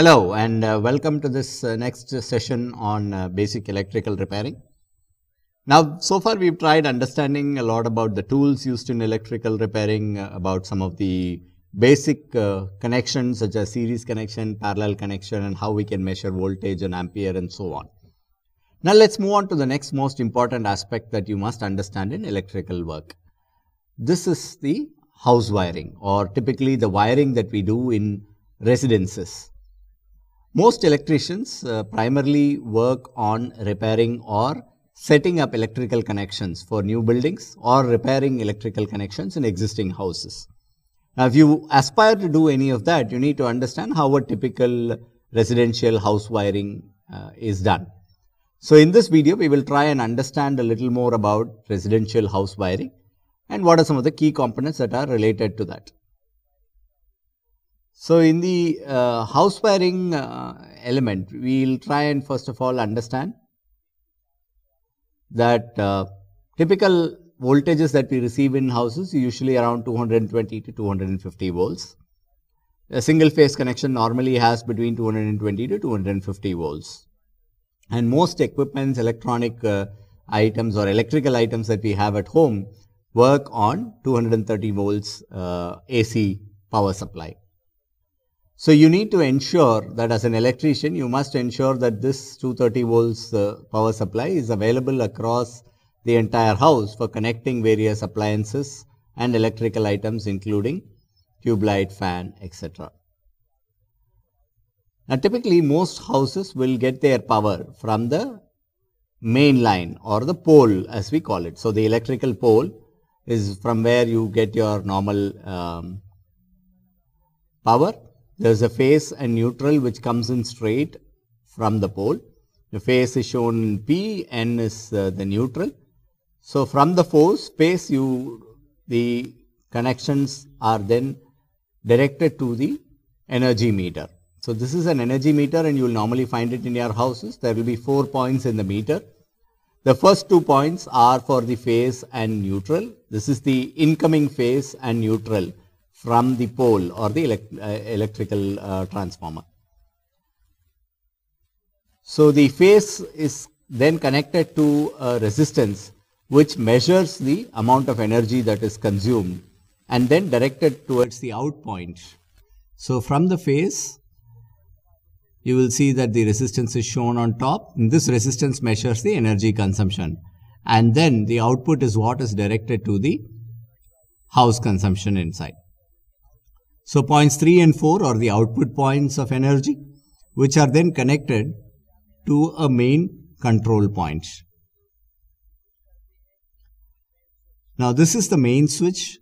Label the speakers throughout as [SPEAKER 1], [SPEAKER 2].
[SPEAKER 1] Hello and welcome to this next session on basic electrical repairing. Now, so far we've tried understanding a lot about the tools used in electrical repairing, about some of the basic connections such as series connection, parallel connection, and how we can measure voltage and ampere and so on. Now, let's move on to the next most important aspect that you must understand in electrical work. This is the house wiring, or typically the wiring that we do in residences. Most electricians primarily work on repairing or setting up electrical connections for new buildings or repairing electrical connections in existing houses. Now, if you aspire to do any of that, you need to understand how a typical residential house wiring is done. So, in this video, we will try and understand a little more about residential house wiring and what are some of the key components that are related to that. So, in the house wiring element, we will try and first of all understand that typical voltages that we receive in houses usually around 220 to 250 volts. A single phase connection normally has between 220 to 250 volts. And most equipments, electronic items or electrical items that we have at home work on 230 volts AC power supply. So, you need to ensure that as an electrician, you must ensure that this 230 volts power supply is available across the entire house for connecting various appliances and electrical items including tube light, fan, etc. Now, typically most houses will get their power from the main line or the pole as we call it. So, the electrical pole is from where you get your normal power. There is a phase and neutral which comes in straight from the pole. The phase is shown in P, N is the neutral. So, from the phase the connections are then directed to the energy meter. So, this is an energy meter and you will normally find it in your houses. There will be 4 points in the meter. The first 2 points are for the phase and neutral. This is the incoming phase and neutral from the pole or the electrical transformer. So, the phase is then connected to a resistance which measures the amount of energy that is consumed and then directed towards the out point. So, from the phase you will see that the resistance is shown on top, and this resistance measures the energy consumption, and then the output is what is directed to the house consumption inside. So, points 3 and 4 are the output points of energy which are then connected to a main control point. Now, this is the main switch.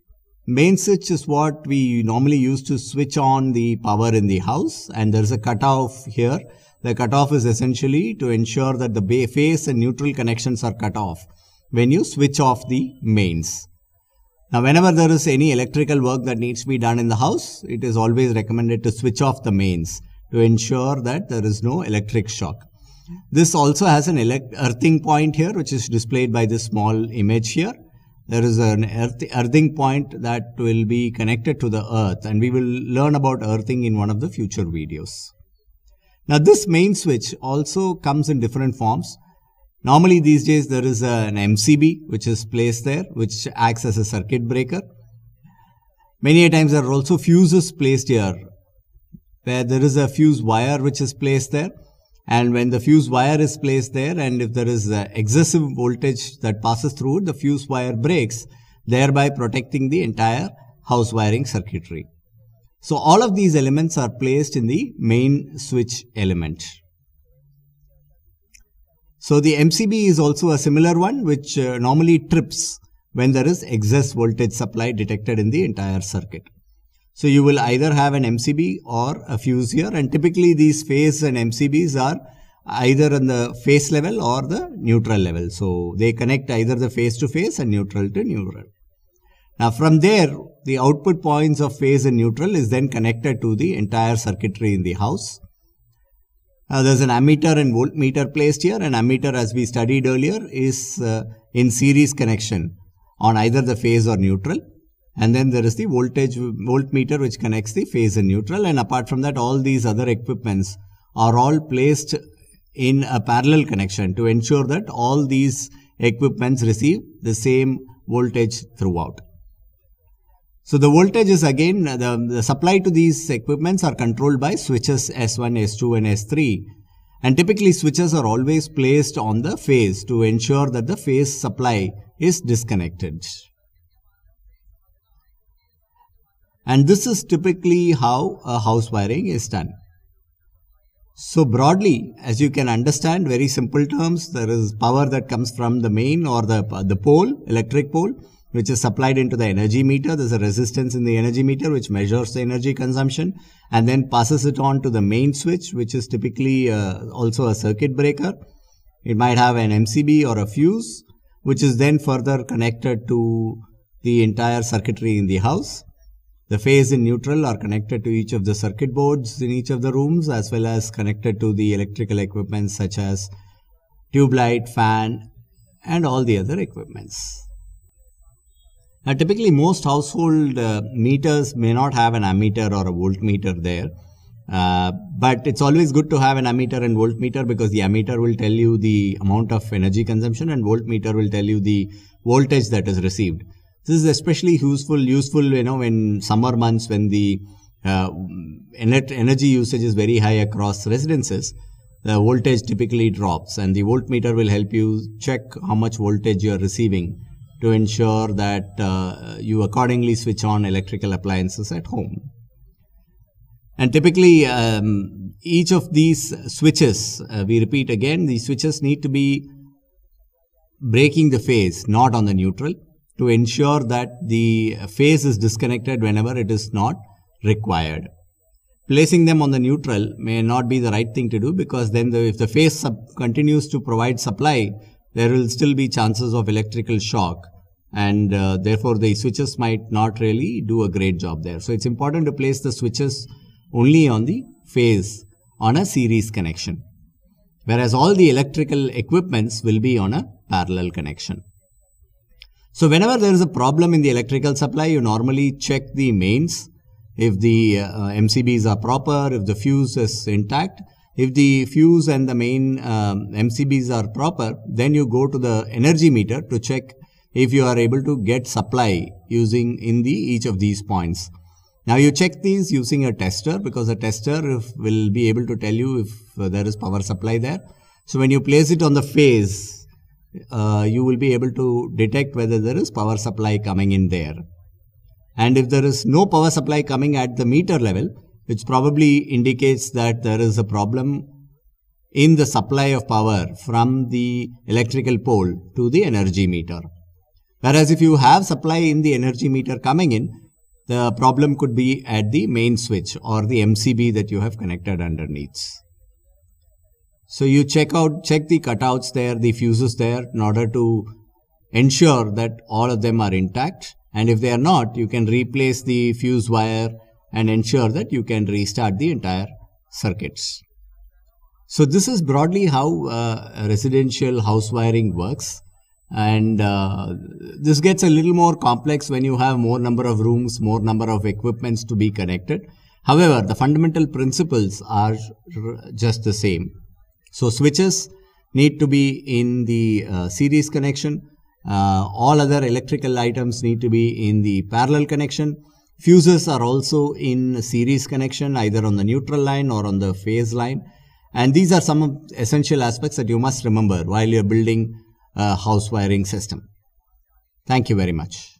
[SPEAKER 1] Main switch is what we normally use to switch on the power in the house, and there is a cutoff here. The cutoff is essentially to ensure that the phase and neutral connections are cut off when you switch off the mains. Now, whenever there is any electrical work that needs to be done in the house, it is always recommended to switch off the mains to ensure that there is no electric shock. This also has an earthing point here, which is displayed by this small image here. There is an earthing point that will be connected to the earth, and we will learn about earthing in one of the future videos. Now, this main switch also comes in different forms. Normally, these days there is an MCB which is placed there, which acts as a circuit breaker. Many a times there are also fuses placed here, where there is a fuse wire which is placed there. And when the fuse wire is placed there, and if there is excessive voltage that passes through it, the fuse wire breaks, thereby protecting the entire house wiring circuitry. So, all of these elements are placed in the main switch element. So, the MCB is also a similar one which normally trips when there is excess voltage supply detected in the entire circuit. So, you will either have an MCB or a fuse here, and typically these phase and MCBs are either on the phase level or the neutral level. So, they connect either the phase to phase and neutral to neutral. Now, from there the output points of phase and neutral is then connected to the entire circuitry in the house. Now, there is an ammeter and voltmeter placed here. An ammeter, as we studied earlier, is in series connection on either the phase or neutral. And then there is the voltmeter which connects the phase and neutral. And apart from that, all these other equipments are all placed in a parallel connection to ensure that all these equipments receive the same voltage throughout. So the voltage is again, the supply to these equipments are controlled by switches S1, S2 and S3. And typically switches are always placed on the phase to ensure that the phase supply is disconnected. And this is typically how a house wiring is done. So broadly, as you can understand, very simple terms, there is power that comes from the main or the pole, electric pole, which is supplied into the energy meter. There's a resistance in the energy meter which measures the energy consumption and then passes it on to the main switch, which is typically also a circuit breaker. It might have an MCB or a fuse, which is then further connected to the entire circuitry in the house. The phase and neutral are connected to each of the circuit boards in each of the rooms, as well as connected to the electrical equipment such as tube light, fan and all the other equipments. Now typically most household meters may not have an ammeter or a voltmeter there. But it's always good to have an ammeter and voltmeter, because the ammeter will tell you the amount of energy consumption and voltmeter will tell you the voltage that is received. This is especially useful, when summer months, when the energy usage is very high across residences. The voltage typically drops, and the voltmeter will help you check how much voltage you are receiving to ensure that you accordingly switch on electrical appliances at home. And typically, each of these switches, we repeat again, these switches need to be breaking the phase, not on the neutral, to ensure that the phase is disconnected whenever it is not required. Placing them on the neutral may not be the right thing to do, because then if the phase continues to provide supply, there will still be chances of electrical shock, and therefore the switches might not really do a great job there. So it's important to place the switches only on the phase on a series connection, whereas all the electrical equipments will be on a parallel connection. So whenever there is a problem in the electrical supply, you normally check the mains, if the MCBs are proper, if the fuse is intact. If the fuse and the main MCBs are proper, then you go to the energy meter to check if you are able to get supply using each of these points. Now you check these using a tester, because a tester will be able to tell you if there is power supply there. So when you place it on the phase, you will be able to detect whether there is power supply coming in there. And if there is no power supply coming at the meter level, which probably indicates that there is a problem in the supply of power from the electrical pole to the energy meter. Whereas if you have supply in the energy meter coming in, the problem could be at the main switch or the MCB that you have connected underneath. So you check the cutouts there, the fuses there, in order to ensure that all of them are intact. And if they are not, you can replace the fuse wire and ensure that you can restart the entire circuits. So this is broadly how residential house wiring works. And this gets a little more complex when you have more number of rooms, more number of equipments to be connected. However, the fundamental principles are just the same. So switches need to be in the series connection. All other electrical items need to be in the parallel connection. Fuses are also in series connection, either on the neutral line or on the phase line. And these are some of essential aspects that you must remember while you're building a house wiring system. Thank you very much.